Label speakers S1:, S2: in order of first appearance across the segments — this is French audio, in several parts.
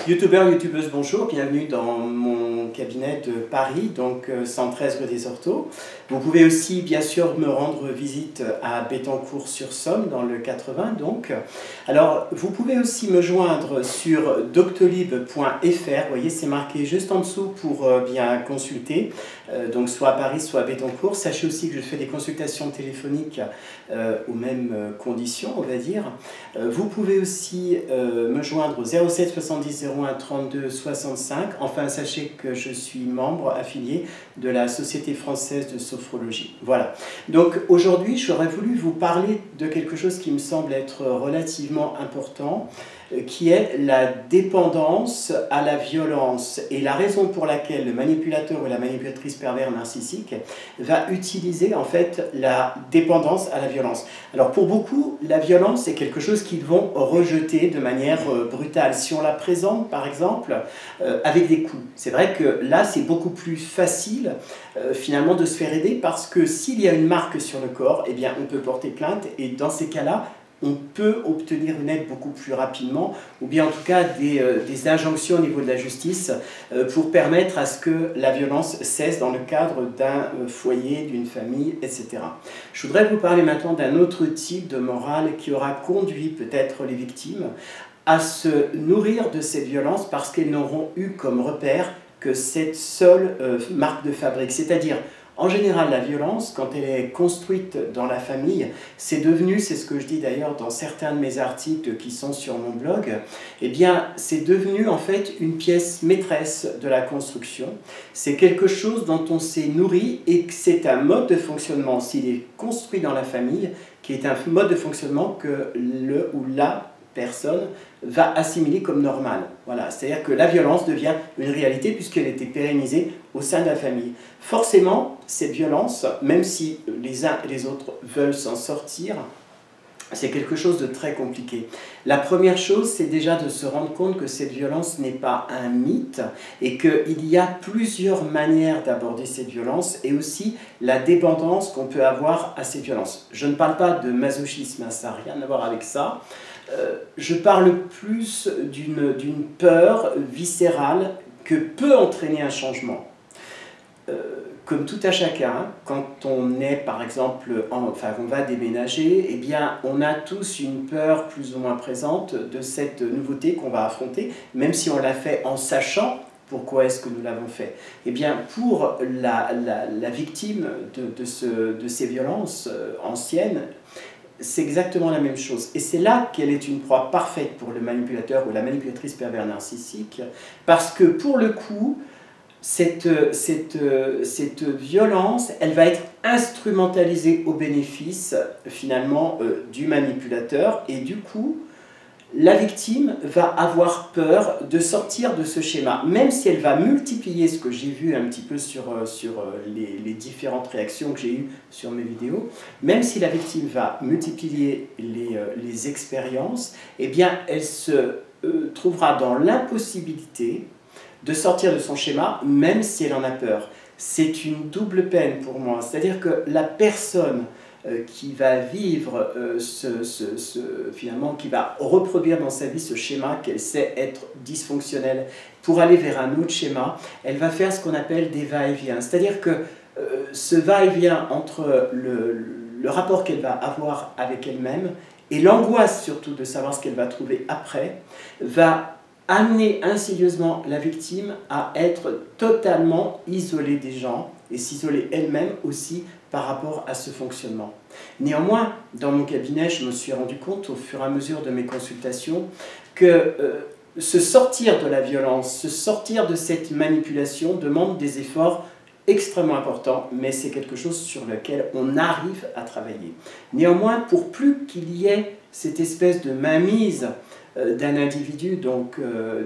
S1: Youtubeurs, youtubeuses, bonjour, bienvenue dans mon cabinet de Paris, donc 113 rue des Orteaux. Vous pouvez aussi bien sûr me rendre visite à Bettencourt-sur-Somme dans le 80 donc. Alors vous pouvez aussi me joindre sur doctolib.fr, vous voyez c'est marqué juste en dessous pour bien consulter, donc soit à Paris soit à Bettencourt. Sachez aussi que je fais des consultations téléphoniques aux mêmes conditions on va dire. Vous pouvez aussi me joindre au 07 70 01 32 65. Enfin, sachez que je suis membre affilié de la Société française de sophrologie. Voilà. Donc aujourd'hui, j'aurais voulu vous parler de quelque chose qui me semble être relativement important, qui est la dépendance à la violence et la raison pour laquelle le manipulateur ou la manipulatrice pervers narcissique va utiliser en fait la dépendance à la violence. Alors pour beaucoup, la violence est quelque chose qu'ils vont rejeter de manière brutale. Si on la présente par exemple avec des coups, c'est vrai que là c'est beaucoup plus facile finalement de se faire aider parce que s'il y a une marque sur le corps, eh bien on peut porter plainte et dans ces cas-là, on peut obtenir une aide beaucoup plus rapidement, ou bien en tout cas des injonctions au niveau de la justice pour permettre à ce que la violence cesse dans le cadre d'un foyer, d'une famille, etc. Je voudrais vous parler maintenant d'un autre type de morale qui aura conduit peut-être les victimes à se nourrir de cette violence parce qu'elles n'auront eu comme repère que cette seule marque de fabrique, c'est-à-dire en général, la violence, quand elle est construite dans la famille, c'est devenu, c'est ce que je dis d'ailleurs dans certains de mes articles qui sont sur mon blog, eh bien, c'est devenu en fait une pièce maîtresse de la construction. C'est quelque chose dont on s'est nourri et c'est un mode de fonctionnement, s'il est construit dans la famille, qui est un mode de fonctionnement que le ou la personne va assimiler comme normal. Voilà, c'est-à-dire que la violence devient une réalité puisqu'elle était pérennisée au sein de la famille. Forcément, cette violence, même si les uns et les autres veulent s'en sortir, c'est quelque chose de très compliqué. La première chose, c'est déjà de se rendre compte que cette violence n'est pas un mythe et qu'il y a plusieurs manières d'aborder cette violence et aussi la dépendance qu'on peut avoir à cette violence. Je ne parle pas de masochisme, hein, ça n'a rien à voir avec ça. Je parle plus d'une peur viscérale que peut entraîner un changement. Comme tout à chacun, quand on est par exemple, on va déménager, eh bien on a tous une peur plus ou moins présente de cette nouveauté qu'on va affronter, même si on l'a fait en sachant pourquoi est-ce que nous l'avons fait. Eh bien pour la victime de ces violences anciennes, c'est exactement la même chose. Et c'est là qu'elle est une proie parfaite pour le manipulateur ou la manipulatrice pervers narcissique, parce que pour le coup, cette violence, elle va être instrumentalisée au bénéfice finalement du manipulateur et du coup, la victime va avoir peur de sortir de ce schéma, même si elle va multiplier ce que j'ai vu un petit peu sur les différentes réactions que j'ai eues sur mes vidéos, même si la victime va multiplier les expériences, eh bien elle se trouvera dans l'impossibilité de sortir de son schéma, même si elle en a peur. C'est une double peine pour moi, c'est-à-dire que la personne qui va vivre finalement, qui va reproduire dans sa vie ce schéma qu'elle sait être dysfonctionnel pour aller vers un autre schéma, elle va faire ce qu'on appelle des va-et-vient. C'est-à-dire que ce va-et-vient entre le rapport qu'elle va avoir avec elle-même et l'angoisse surtout de savoir ce qu'elle va trouver après, va amener insidieusement la victime à être totalement isolée des gens et s'isoler elle-même aussi par rapport à ce fonctionnement. Néanmoins, dans mon cabinet, je me suis rendu compte au fur et à mesure de mes consultations que se sortir de la violence, se sortir de cette manipulation demande des efforts extrêmement importants, mais c'est quelque chose sur lequel on arrive à travailler. Néanmoins, pour plus qu'il y ait cette espèce de mainmise d'un individu donc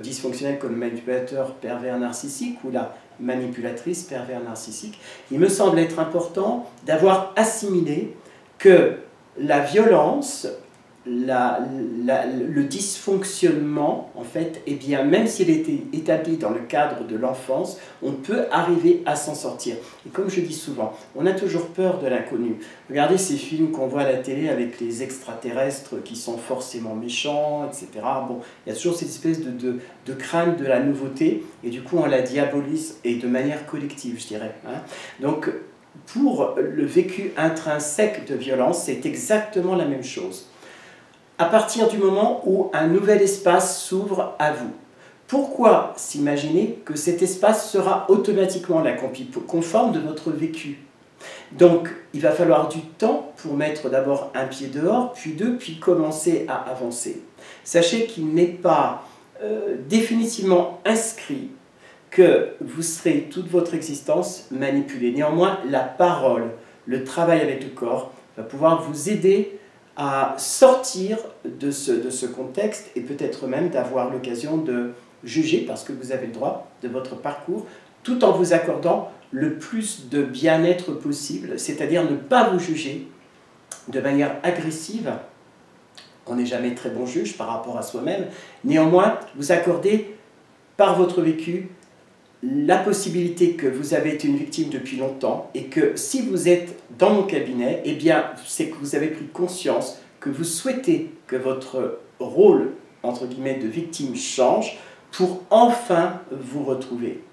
S1: dysfonctionnel comme le manipulateur pervers narcissique ou la manipulatrice pervers narcissique, il me semble être important d'avoir assimilé que la violence le dysfonctionnement, en fait, eh bien, même s'il est établi dans le cadre de l'enfance, on peut arriver à s'en sortir. Et comme je dis souvent, on a toujours peur de l'inconnu. Regardez ces films qu'on voit à la télé avec les extraterrestres qui sont forcément méchants, etc. Bon, il y a toujours cette espèce de crainte de la nouveauté, et du coup on la diabolise, et de manière collective, je dirais. Hein. Donc, pour le vécu intrinsèque de violence, c'est exactement la même chose. À partir du moment où un nouvel espace s'ouvre à vous. Pourquoi s'imaginer que cet espace sera automatiquement la copie conforme de votre vécu? Donc, il va falloir du temps pour mettre d'abord un pied dehors, puis deux, puis commencer à avancer. Sachez qu'il n'est pas définitivement inscrit que vous serez toute votre existence manipulé. Néanmoins, la parole, le travail avec le corps, va pouvoir vous aider à sortir de ce contexte et peut-être même d'avoir l'occasion de juger, parce que vous avez le droit, de votre parcours, tout en vous accordant le plus de bien-être possible, c'est-à-dire ne pas vous juger de manière agressive. On n'est jamais très bon juge par rapport à soi-même. Néanmoins, vous accordez par votre vécu la possibilité que vous avez été une victime depuis longtemps et que si vous êtes dans mon cabinet, eh bien, c'est que vous avez pris conscience que vous souhaitez que votre rôle, entre guillemets, de victime change pour enfin vous retrouver.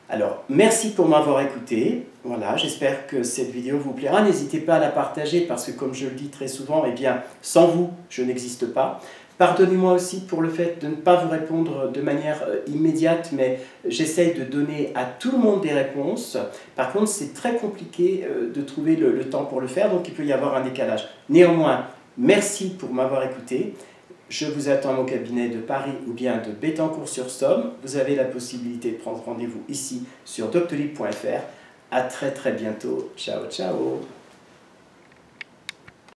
S1: Alors, merci pour m'avoir écouté. Voilà, j'espère que cette vidéo vous plaira. N'hésitez pas à la partager parce que, comme je le dis très souvent, eh bien, sans vous, je n'existe pas. Pardonnez-moi aussi pour le fait de ne pas vous répondre de manière immédiate, mais j'essaye de donner à tout le monde des réponses. Par contre, c'est très compliqué de trouver le temps pour le faire, donc il peut y avoir un décalage. Néanmoins, merci pour m'avoir écouté. Je vous attends à mon cabinet de Paris ou bien de Bettencourt-sur-Somme. Vous avez la possibilité de prendre rendez-vous ici sur doctolib.fr. À très bientôt. Ciao, ciao.